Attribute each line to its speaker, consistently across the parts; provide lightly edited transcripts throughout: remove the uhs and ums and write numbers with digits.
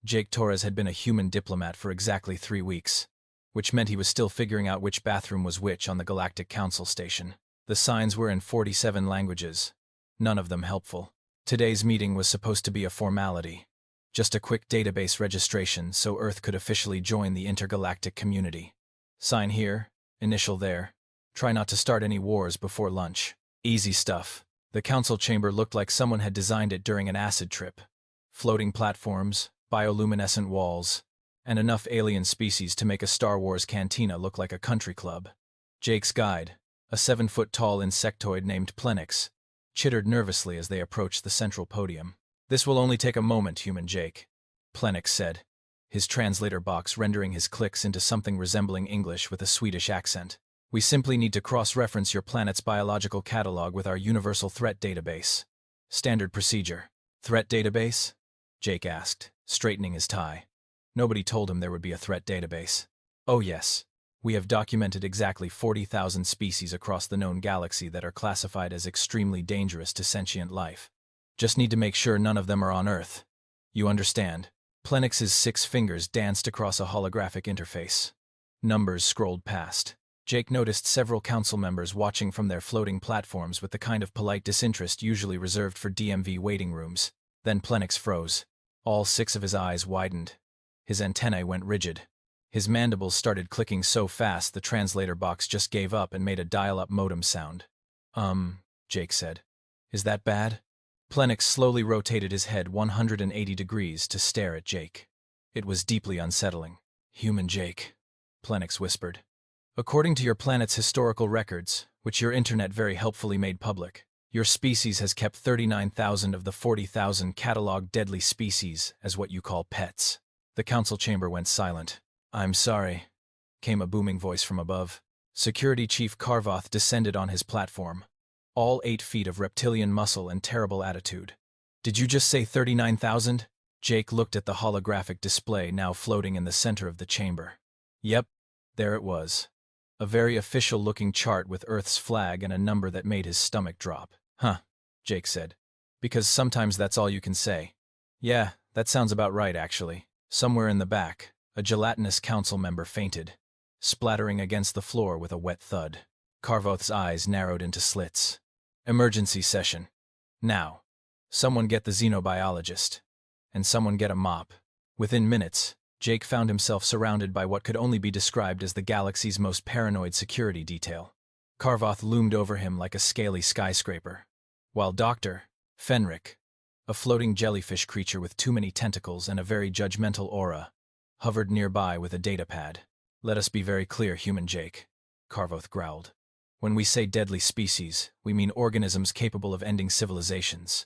Speaker 1: Jake Torres had been a human diplomat for exactly 3 weeks, which meant he was still figuring out which bathroom was which on the Galactic Council station. The signs were in 47 languages, none of them helpful. Today's meeting was supposed to be a formality, just a quick database registration so Earth could officially join the intergalactic community. Sign here, initial there. Try not to start any wars before lunch. Easy stuff. The council chamber looked like someone had designed it during an acid trip. Floating platforms, bioluminescent walls, and enough alien species to make a Star Wars cantina look like a country club. Jake's guide, a 7-foot-tall insectoid named Plenix, chittered nervously as they approached the central podium. "This will only take a moment, human Jake," Plenix said, his translator box rendering his clicks into something resembling English with a Swedish accent. "We simply need to cross-reference your planet's biological catalog with our universal threat database. Standard procedure." "Threat database?" Jake asked, straightening his tie. Nobody told him there would be a threat database. "Oh yes. We have documented exactly 40,000 species across the known galaxy that are classified as extremely dangerous to sentient life. Just need to make sure none of them are on Earth. You understand?" Plenix's 6 fingers danced across a holographic interface. Numbers scrolled past. Jake noticed several council members watching from their floating platforms with the kind of polite disinterest usually reserved for DMV waiting rooms. Then Plenix froze. All 6 of his eyes widened. His antennae went rigid. His mandibles started clicking so fast the translator box just gave up and made a dial-up modem sound. Jake said. "Is that bad?" Plenix slowly rotated his head 180 degrees to stare at Jake. It was deeply unsettling. "Human Jake," Plenix whispered. "According to your planet's historical records, which your internet very helpfully made public, your species has kept 39,000 of the 40,000 cataloged deadly species as what you call pets." The council chamber went silent. "I'm sorry," came a booming voice from above. Security Chief Carvoth descended on his platform, all 8 feet of reptilian muscle and terrible attitude. "Did you just say 39,000? Jake looked at the holographic display now floating in the center of the chamber. Yep, there it was. A very official-looking chart with Earth's flag and a number that made his stomach drop. "Huh," Jake said. "Because sometimes that's all you can say." "Yeah, that sounds about right, actually." Somewhere in the back, a gelatinous council member fainted, splattering against the floor with a wet thud. Carvoth's eyes narrowed into slits. "Emergency session. Now. Someone get the xenobiologist. And someone get a mop." Within minutes, Jake found himself surrounded by what could only be described as the galaxy's most paranoid security detail. Carvoth loomed over him like a scaly skyscraper, while Dr. Fenric, a floating jellyfish creature with too many tentacles and a very judgmental aura, hovered nearby with a datapad. "Let us be very clear, human Jake," Carvoth growled. "When we say deadly species, we mean organisms capable of ending civilizations.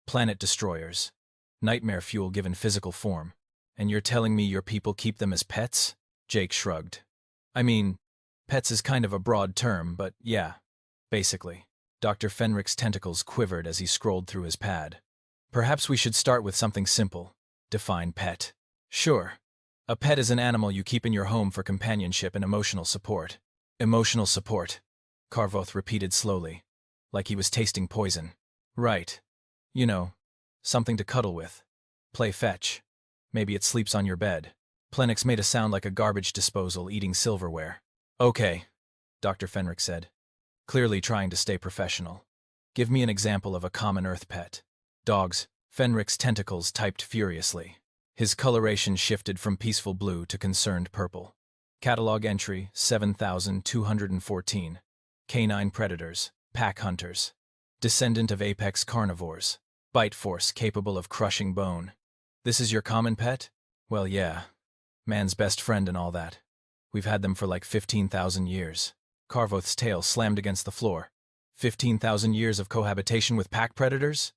Speaker 1: Planet destroyers. Nightmare fuel given physical form. And you're telling me your people keep them as pets?" Jake shrugged. "I mean, pets is kind of a broad term, but yeah, basically." Dr. Fenric's tentacles quivered as he scrolled through his pad. "Perhaps we should start with something simple. Define pet." "Sure. A pet is an animal you keep in your home for companionship and emotional support." "Emotional support," Carvoth repeated slowly, like he was tasting poison. "Right. You know, something to cuddle with. Play fetch. Maybe it sleeps on your bed." Plenix made a sound like a garbage disposal eating silverware. "Okay," Dr. Fenric said, clearly trying to stay professional. "Give me an example of a common Earth pet." "Dogs." Fenric's tentacles typed furiously. His coloration shifted from peaceful blue to concerned purple. Catalog entry 7,214. Canine predators, pack hunters. Descendant of apex carnivores. Bite force capable of crushing bone. "This is your common pet?" "Well, yeah. Man's best friend and all that. We've had them for like 15,000 years. Carvoth's tail slammed against the floor. 15,000 years of cohabitation with pack predators?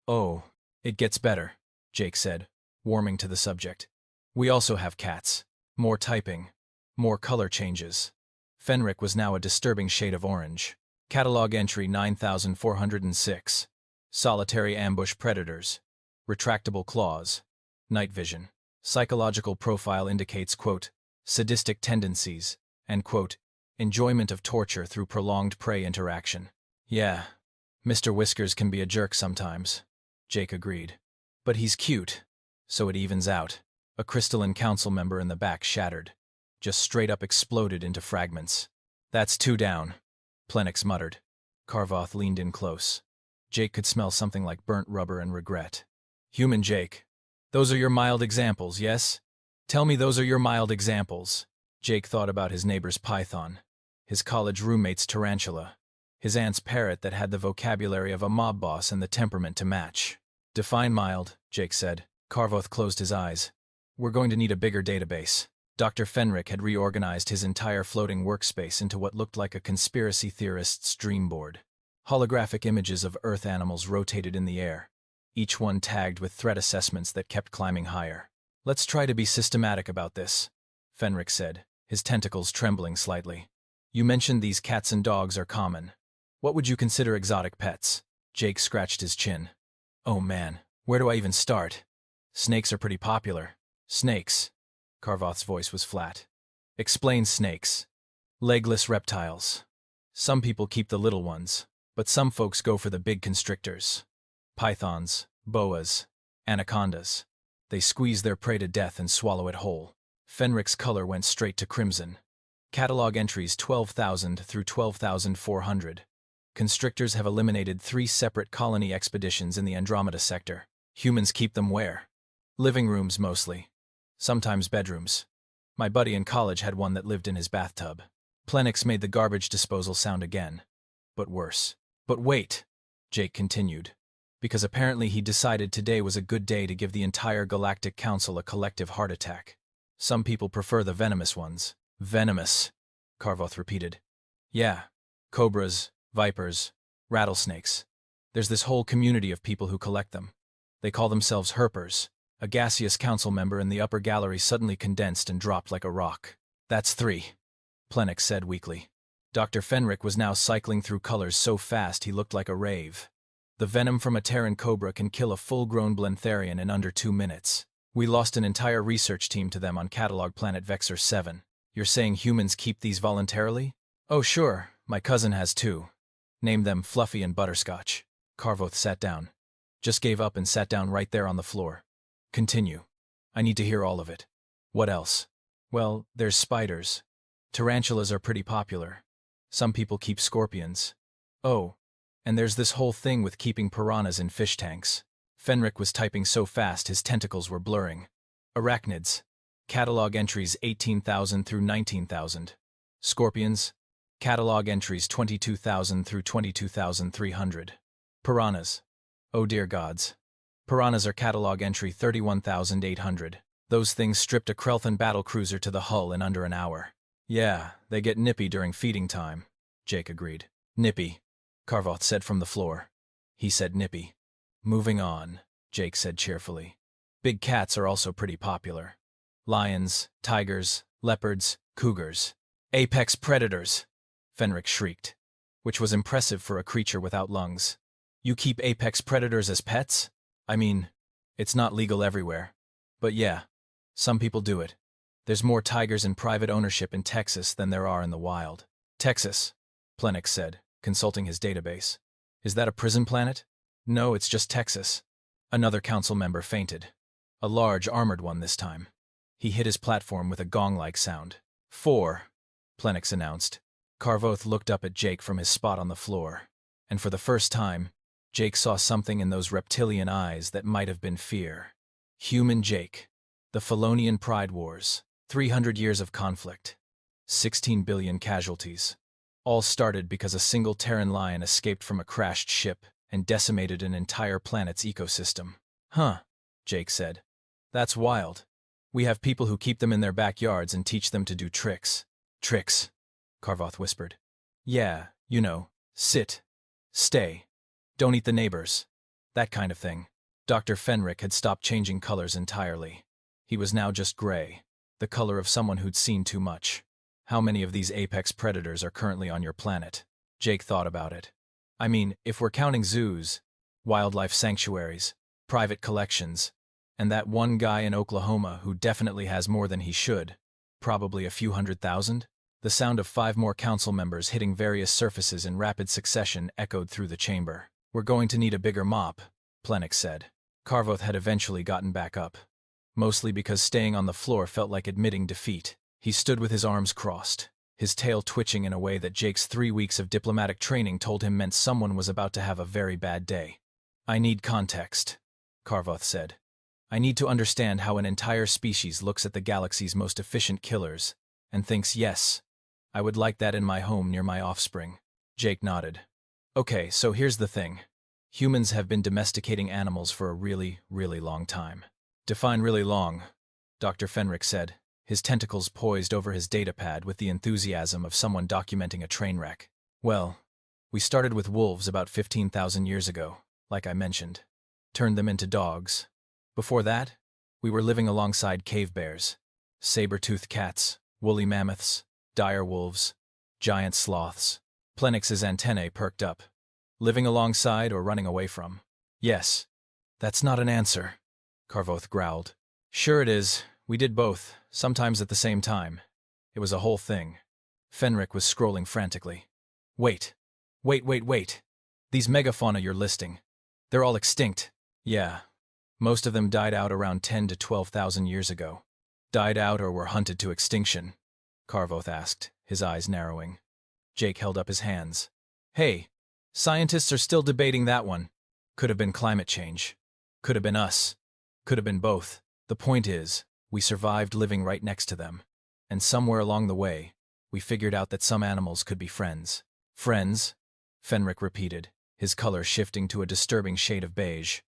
Speaker 1: "Oh, it gets better," Jake said, warming to the subject. "We also have cats. More typing. More color changes." Fenric was now a disturbing shade of orange. Catalog entry 9,406. Solitary ambush predators. Retractable claws. Night vision. Psychological profile indicates, quote, sadistic tendencies, and, quote, enjoyment of torture through prolonged prey interaction. "Yeah, Mr. Whiskers can be a jerk sometimes," Jake agreed. "But he's cute. So it evens out. A crystalline council member in the back shattered. Just straight up exploded into fragments. That's 2 down, Plenix muttered. Carvoth leaned in close. Jake could smell something like burnt rubber and regret. Human Jake. Those are your mild examples, yes? Tell me those are your mild examples. Jake thought about his neighbor's python, his college roommate's tarantula, his aunt's parrot that had the vocabulary of a mob boss and the temperament to match. Define mild, Jake said. Carvoth closed his eyes. We're going to need a bigger database. Dr. Fenric had reorganized his entire floating workspace into what looked like a conspiracy theorist's dream board. Holographic images of Earth animals rotated in the air, each one tagged with threat assessments that kept climbing higher. Let's try to be systematic about this, Fenric said, his tentacles trembling slightly. You mentioned these cats and dogs are common. What would you consider exotic pets? Jake scratched his chin. Oh man, where do I even start? Snakes are pretty popular. Snakes. Carvoth's voice was flat. Explain snakes. Legless reptiles. Some people keep the little ones, but some folks go for the big constrictors. Pythons, boas, anacondas. They squeeze their prey to death and swallow it whole. Fenric's color went straight to crimson. Catalog entries 12,000 through 12,400. Constrictors have eliminated 3 separate colony expeditions in the Andromeda sector. Humans keep them where? Living rooms mostly. Sometimes bedrooms. My buddy in college had one that lived in his bathtub. Plenix made the garbage disposal sound again. But worse. But wait, Jake continued. Because apparently he decided today was a good day to give the entire Galactic Council a collective heart attack. Some people prefer the venomous ones. Venomous, Carvoth repeated. Yeah. Cobras, vipers, rattlesnakes. There's this whole community of people who collect them. They call themselves herpers. A gaseous council member in the upper gallery suddenly condensed and dropped like a rock. That's 3, Plenix said weakly. Dr. Fenric was now cycling through colors so fast he looked like a rave. The venom from a Terran cobra can kill a full-grown Blentharian in under 2 minutes. We lost an entire research team to them on catalog planet Vexor 7. You're saying humans keep these voluntarily? Oh sure, my cousin has 2. Name them Fluffy and Butterscotch. Carvoth sat down. Just gave up and sat down right there on the floor. Continue. I need to hear all of it. What else? Well, there's spiders. Tarantulas are pretty popular. Some people keep scorpions. Oh, and there's this whole thing with keeping piranhas in fish tanks. Fenric was typing so fast his tentacles were blurring. Arachnids. Catalog entries 18,000 through 19,000. Scorpions. Catalog entries 22,000 through 22,300. Piranhas. Oh dear gods. Piranhas are catalog entry 31,800. Those things stripped a Krelthan battlecruiser to the hull in under an hour. Yeah, they get nippy during feeding time, Jake agreed. Nippy, Carvoth said from the floor. He said nippy. Moving on, Jake said cheerfully. Big cats are also pretty popular. Lions, tigers, leopards, cougars. Apex predators, Fenric shrieked, which was impressive for a creature without lungs. You keep apex predators as pets? I mean, it's not legal everywhere. But yeah, some people do it. There's more tigers in private ownership in Texas than there are in the wild. Texas, Plenix said, consulting his database. Is that a prison planet? No, it's just Texas. Another council member fainted. A large, armored one this time. He hit his platform with a gong-like sound. 4, Plenix announced. Carvoth looked up at Jake from his spot on the floor. And for the first time, Jake saw something in those reptilian eyes that might have been fear. Human Jake. The Felonian Pride Wars. 300 years of conflict. 16 billion casualties. All started because a single Terran lion escaped from a crashed ship and decimated an entire planet's ecosystem. Huh, Jake said. That's wild. We have people who keep them in their backyards and teach them to do tricks. Tricks, Carvoth whispered. Yeah, you know, sit, stay. Don't eat the neighbors. That kind of thing. Dr. Fenric had stopped changing colors entirely. He was now just gray, the color of someone who'd seen too much. How many of these apex predators are currently on your planet? Jake thought about it. I mean, if we're counting zoos, wildlife sanctuaries, private collections, and that one guy in Oklahoma who definitely has more than he should, probably a few 100,000? The sound of 5 more council members hitting various surfaces in rapid succession echoed through the chamber. We're going to need a bigger mop, Plenix said. Carvoth had eventually gotten back up. mostly because staying on the floor felt like admitting defeat. He stood with his arms crossed, his tail twitching in a way that Jake's 3 weeks of diplomatic training told him meant someone was about to have a very bad day. "I need context," Carvoth said. "I need to understand how an entire species looks at the galaxy's most efficient killers and thinks, yes, I would like that in my home near my offspring." Jake nodded. "Okay, so here's the thing. Humans have been domesticating animals for a really, really long time." "Define really long," Dr. Fenric said, his tentacles poised over his datapad with the enthusiasm of someone documenting a train wreck. "Well, we started with wolves about 15,000 years ago, like I mentioned. Turned them into dogs. Before that, we were living alongside cave bears, saber-toothed cats, woolly mammoths, dire wolves, giant sloths." Plenix's antennae perked up. "Living alongside or running away from?" "Yes." "That's not an answer," Carvoth growled. "Sure it is. We did both, sometimes at the same time. It was a whole thing." Fenric was scrolling frantically. Wait. These megafauna you're listing, they're all extinct." "Yeah. Most of them died out around 10 to 12,000 years ago." "Died out or were hunted to extinction?" Carvoth asked, his eyes narrowing. Jake held up his hands. "Hey, scientists are still debating that one. Could have been climate change. Could have been us. Could have been both. The point is, we survived living right next to them. And somewhere along the way, we figured out that some animals could be friends." "Friends?" Fenric repeated, his color shifting to a disturbing shade of beige.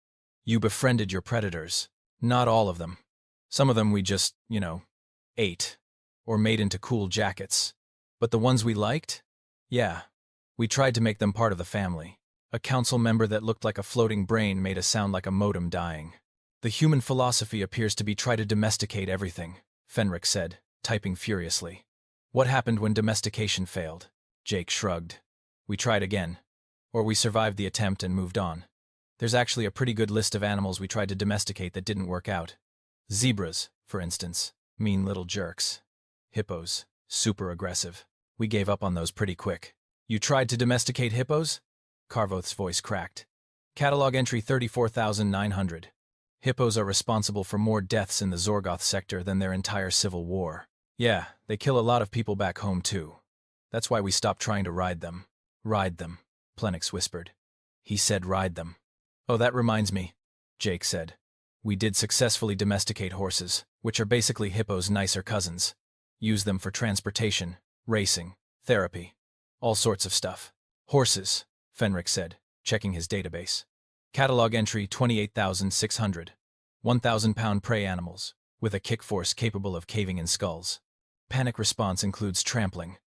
Speaker 1: "You befriended your predators." "Not all of them. Some of them we just, ate. Or made into cool jackets. But the ones we liked? Yeah. We tried to make them part of the family." A council member that looked like a floating brain made a sound like a modem dying. "The human philosophy appears to be try to domesticate everything," Fenric said, typing furiously. "What happened when domestication failed?" Jake shrugged. "We tried again. Or we survived the attempt and moved on. There's actually a pretty good list of animals we tried to domesticate that didn't work out. Zebras, for instance, mean little jerks. Hippos, super aggressive. We gave up on those pretty quick." "You tried to domesticate hippos?" Carvoth's voice cracked. "Catalog entry 34,900. Hippos are responsible for more deaths in the Zorgoth sector than their entire civil war. Yeah, they kill a lot of people back home too. That's why we stopped trying to ride them." "Ride them," Plenix whispered. He said ride them. "Oh, that reminds me," Jake said. "We did successfully domesticate horses, which are basically hippos' nicer cousins. Use them for transportation, racing, therapy, all sorts of stuff." "Horses," Fenric said, checking his database. Catalog entry 28,600. 1,000-pound prey animals, with a kick force capable of caving in skulls. Panic response includes trampling.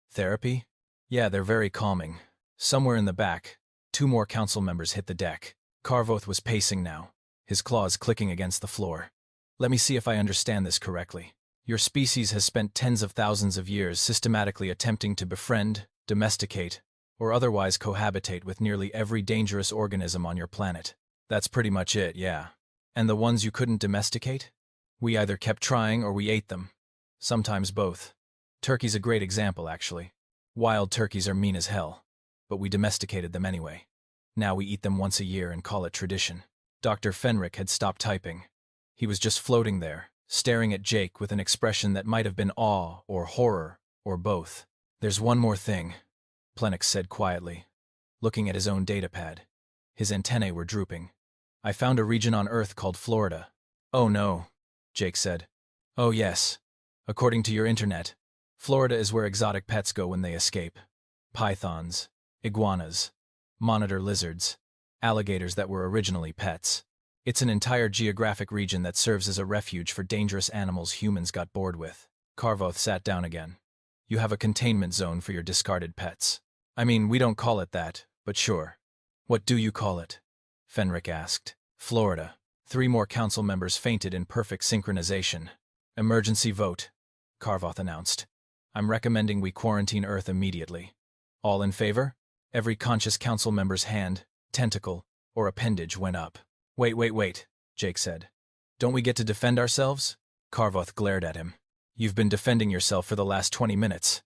Speaker 1: Therapy? Yeah, they're very calming. Somewhere in the back, 2 more council members hit the deck. Carvoth was pacing now, his claws clicking against the floor. "Let me see if I understand this correctly. Your species has spent tens of thousands of years systematically attempting to befriend, domesticate, or otherwise cohabitate with nearly every dangerous organism on your planet." "That's pretty much it, yeah." "And the ones you couldn't domesticate?" "We either kept trying or we ate them. Sometimes both. Turkey's a great example, actually. Wild turkeys are mean as hell, but we domesticated them anyway. Now we eat them once a year and call it tradition." Dr. Fenric had stopped typing. He was just floating there, staring at Jake with an expression that might have been awe or horror, or both. "There's one more thing," Plenix said quietly, looking at his own datapad. His antennae were drooping. "I found a region on Earth called Florida." "Oh no," Jake said. "Oh yes. According to your internet, Florida is where exotic pets go when they escape. Pythons, iguanas, monitor lizards, alligators that were originally pets. It's an entire geographic region that serves as a refuge for dangerous animals humans got bored with." Carvoth sat down again. "You have a containment zone for your discarded pets." "I mean, we don't call it that, but sure." "What do you call it?" Fenric asked. "Florida." 3 more council members fainted in perfect synchronization. "Emergency vote," Carvoth announced. "I'm recommending we quarantine Earth immediately. All in favor?" Every conscious council member's hand, tentacle, or appendage went up. Wait, Jake said. "Don't we get to defend ourselves?" Carvoth glared at him. "You've been defending yourself for the last 20 minutes.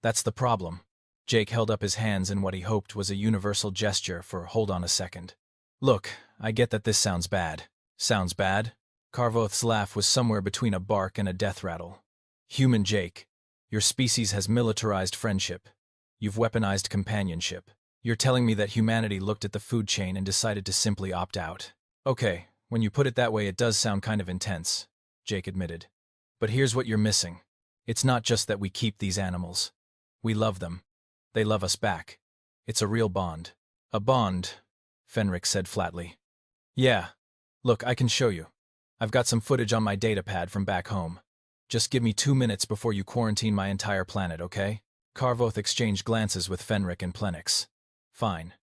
Speaker 1: That's the problem." Jake held up his hands in what he hoped was a universal gesture for hold on a second. "Look, I get that this sounds bad." "Sounds bad?" Karvoth's laugh was somewhere between a bark and a death rattle. Human Jake, your species has militarized friendship. You've weaponized companionship. You're telling me that humanity looked at the food chain and decided to simply opt out. Okay, when you put it that way it does sound kind of intense, Jake admitted. But here's what you're missing. It's not just that we keep these animals. We love them. They love us back. It's a real bond. A bond, Fenric said flatly. Yeah. Look, I can show you. I've got some footage on my datapad from back home. Just give me 2 minutes before you quarantine my entire planet, okay? Karvoth exchanged glances with Fenric and Plenix. Fine.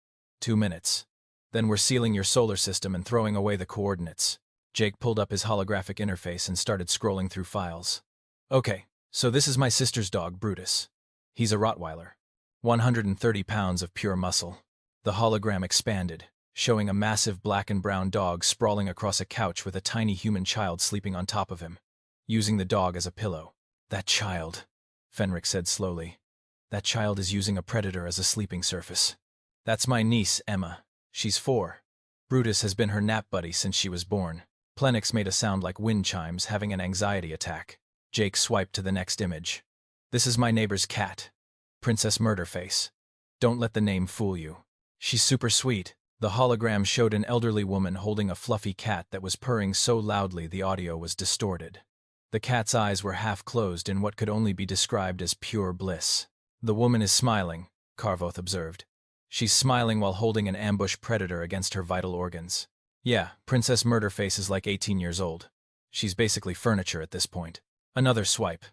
Speaker 1: 2 minutes. Then we're sealing your solar system and throwing away the coordinates. Jake pulled up his holographic interface and started scrolling through files. Okay, so this is my sister's dog, Brutus. He's a Rottweiler. 130 pounds of pure muscle. The hologram expanded, showing a massive black and brown dog sprawling across a couch with a tiny human child sleeping on top of him, using the dog as a pillow. That child, Fenric said slowly. That child is using a predator as a sleeping surface. That's my niece, Emma. She's 4. Brutus has been her nap buddy since she was born. Plenix made a sound like wind chimes having an anxiety attack. Jake swiped to the next image. This is my neighbor's cat. Princess Murderface. Don't let the name fool you. She's super sweet. The hologram showed an elderly woman holding a fluffy cat that was purring so loudly the audio was distorted. The cat's eyes were half closed in what could only be described as pure bliss. The woman is smiling, Karvoth observed. She's smiling while holding an ambush predator against her vital organs. Yeah, Princess Murderface is like 18 years old. She's basically furniture at this point. Another swipe.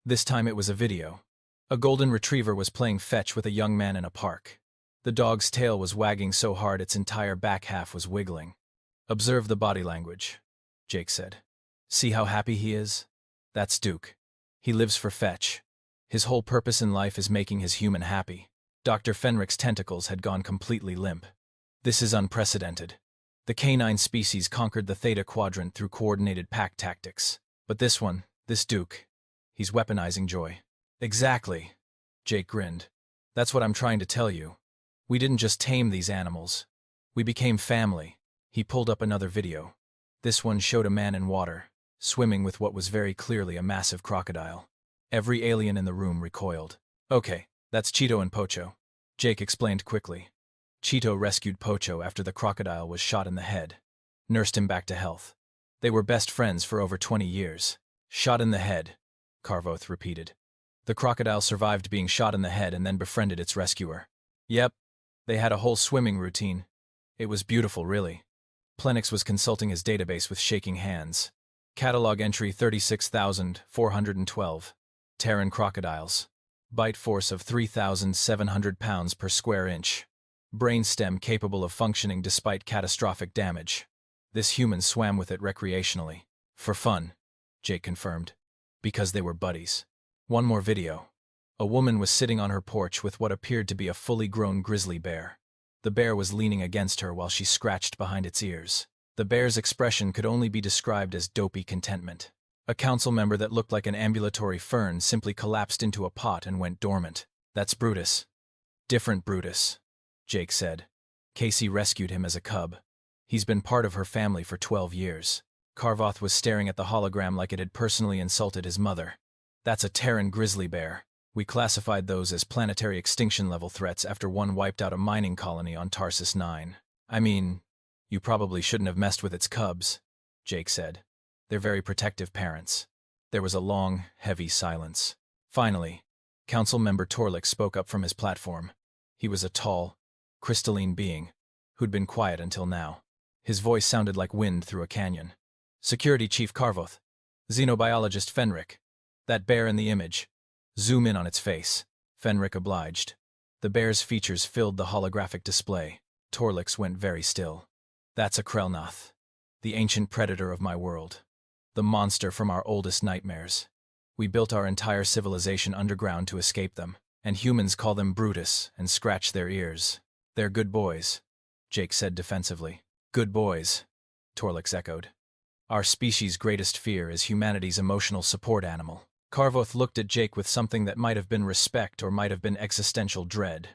Speaker 1: This time it was a video. A golden retriever was playing fetch with a young man in a park. The dog's tail was wagging so hard its entire back half was wiggling. Observe the body language, Jake said. See how happy he is? That's Duke. He lives for fetch. His whole purpose in life is making his human happy. Dr. Fenric's tentacles had gone completely limp. This is unprecedented. The canine species conquered the Theta Quadrant through coordinated pack tactics. But this Duke, he's weaponizing joy. Exactly, Jake grinned. That's what I'm trying to tell you. We didn't just tame these animals. We became family. He pulled up another video. This one showed a man in water, swimming with what was very clearly a massive crocodile. Every alien in the room recoiled. Okay, that's Cheeto and Pocho, Jake explained quickly. Cheeto rescued Pocho after the crocodile was shot in the head, nursed him back to health. They were best friends for over 20 years. Shot in the head, Karvoth repeated. The crocodile survived being shot in the head and then befriended its rescuer. Yep, they had a whole swimming routine. It was beautiful, really. Plenix was consulting his database with shaking hands. Catalog entry 36,412. Terran crocodiles. Bite force of 3,700 pounds per square inch. Brainstem capable of functioning despite catastrophic damage. This human swam with it recreationally. For fun, Jake confirmed. Because they were buddies. One more video. A woman was sitting on her porch with what appeared to be a fully grown grizzly bear. The bear was leaning against her while she scratched behind its ears. The bear's expression could only be described as dopey contentment. A council member that looked like an ambulatory fern simply collapsed into a pot and went dormant. That's Brutus. Different Brutus, Jake said. Casey rescued him as a cub. He's been part of her family for 12 years. Karvoth was staring at the hologram like it had personally insulted his mother. That's a Terran grizzly bear. We classified those as planetary extinction level threats after one wiped out a mining colony on Tarsus 9. I mean, you probably shouldn't have messed with its cubs, Jake said. They're very protective parents. There was a long, heavy silence. Finally, Council Member Torlik spoke up from his platform. He was a tall, crystalline being, who'd been quiet until now. His voice sounded like wind through a canyon. Security Chief Karvoth. Xenobiologist Fenric. That bear in the image. Zoom in on its face. Fenric obliged. The bear's features filled the holographic display. Torlix went very still. That's a Krelnoth. The ancient predator of my world. The monster from our oldest nightmares. We built our entire civilization underground to escape them, and humans call them Brutus and scratch their ears. They're good boys, Jake said defensively. Good boys, Torlix echoed. Our species' greatest fear is humanity's emotional support animal. Karvoth looked at Jake with something that might have been respect or might have been existential dread.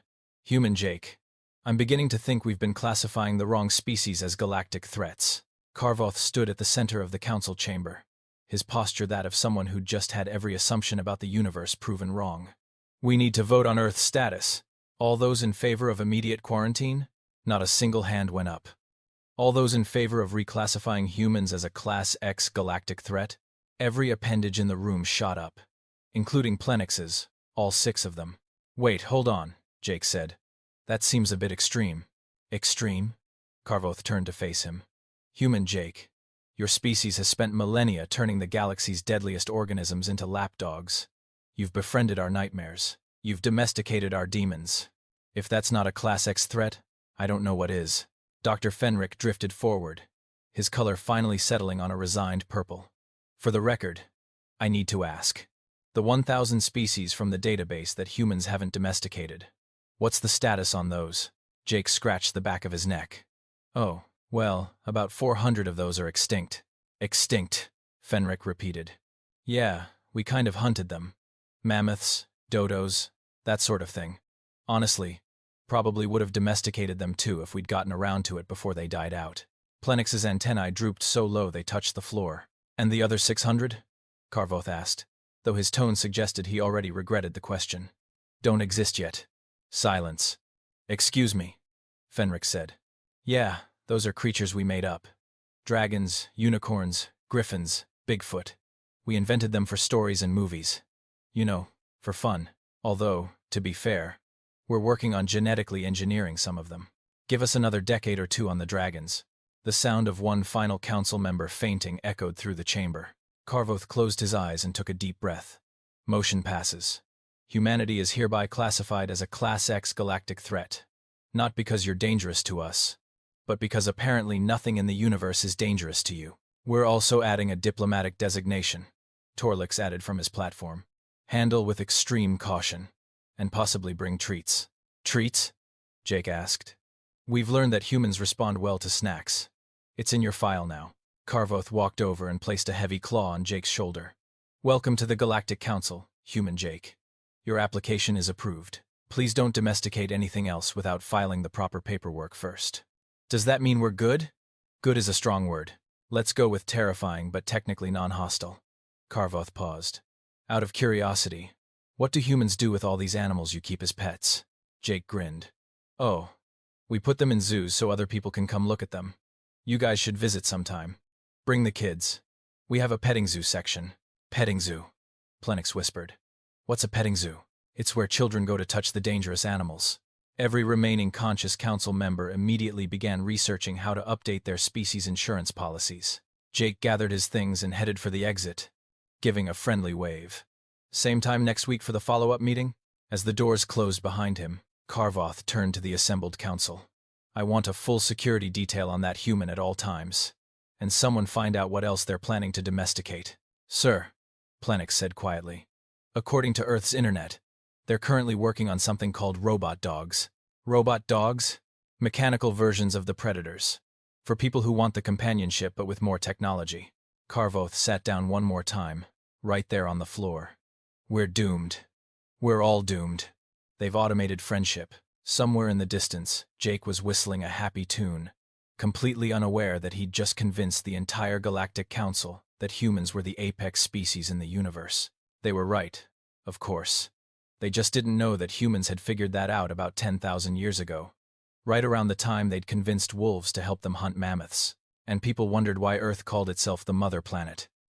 Speaker 1: Human Jake. I'm beginning to think we've been classifying the wrong species as galactic threats. Karvoth stood at the center of the council chamber, his posture that of someone who'd just had every assumption about the universe proven wrong. We need to vote on Earth's status. All those in favor of immediate quarantine? Not a single hand went up. All those in favor of reclassifying humans as a Class X galactic threat? Every appendage in the room shot up, including Plenix's, all 6 of them. Wait, hold on, Jake said. That seems a bit extreme. Extreme? Karvoth turned to face him. Human Jake, your species has spent millennia turning the galaxy's deadliest organisms into lapdogs. You've befriended our nightmares. You've domesticated our demons. If that's not a Class X threat, I don't know what is. Dr. Fenric drifted forward, his color finally settling on a resigned purple. For the record, I need to ask. The 1,000 species from the database that humans haven't domesticated. What's the status on those? Jake scratched the back of his neck. Oh, well, about 400 of those are extinct. Extinct, Fenric repeated. Yeah, we kind of hunted them. Mammoths, dodos, that sort of thing. Honestly, probably would have domesticated them too if we'd gotten around to it before they died out. Plenix's antennae drooped so low they touched the floor. And the other 600? Karvoth asked, though his tone suggested he already regretted the question. Don't exist yet. Silence. Excuse me, Fenric said. Yeah, those are creatures we made up. Dragons, unicorns, griffins, Bigfoot. We invented them for stories and movies. You know, for fun. Although, to be fair, we're working on genetically engineering some of them. Give us another decade or 2 on the dragons. The sound of one final council member fainting echoed through the chamber. Karvoth closed his eyes and took a deep breath. Motion passes. Humanity is hereby classified as a Class X galactic threat. Not because you're dangerous to us, but because apparently nothing in the universe is dangerous to you. We're also adding a diplomatic designation, Torlix added from his platform. Handle with extreme caution, and possibly bring treats. Treats? Jake asked. We've learned that humans respond well to snacks. It's in your file now. Karvoth walked over and placed a heavy claw on Jake's shoulder. Welcome to the Galactic Council, human Jake. Your application is approved. Please don't domesticate anything else without filing the proper paperwork first. Does that mean we're good? Good is a strong word. Let's go with terrifying but technically non-hostile. Karvoth paused. Out of curiosity, what do humans do with all these animals you keep as pets? Jake grinned. Oh, we put them in zoos so other people can come look at them. You guys should visit sometime. Bring the kids. We have a petting zoo section. Petting zoo, Plenix whispered. What's a petting zoo? It's where children go to touch the dangerous animals. Every remaining conscious council member immediately began researching how to update their species insurance policies. Jake gathered his things and headed for the exit, giving a friendly wave. Same time next week for the follow-up meeting? As the doors closed behind him, Karvoth turned to the assembled council. I want a full security detail on that human at all times. And someone find out what else they're planning to domesticate. Sir, Plenix said quietly. According to Earth's internet, they're currently working on something called robot dogs. Robot dogs? Mechanical versions of the predators. For people who want the companionship but with more technology. Karvoth sat down one more time, right there on the floor. We're doomed. We're all doomed. They've automated friendship. Somewhere in the distance, Jake was whistling a happy tune, completely unaware that he'd just convinced the entire Galactic Council that humans were the apex species in the universe. They were right, of course. They just didn't know that humans had figured that out about 10,000 years ago, right around the time they'd convinced wolves to help them hunt mammoths. And people wondered why Earth called itself the mother planet.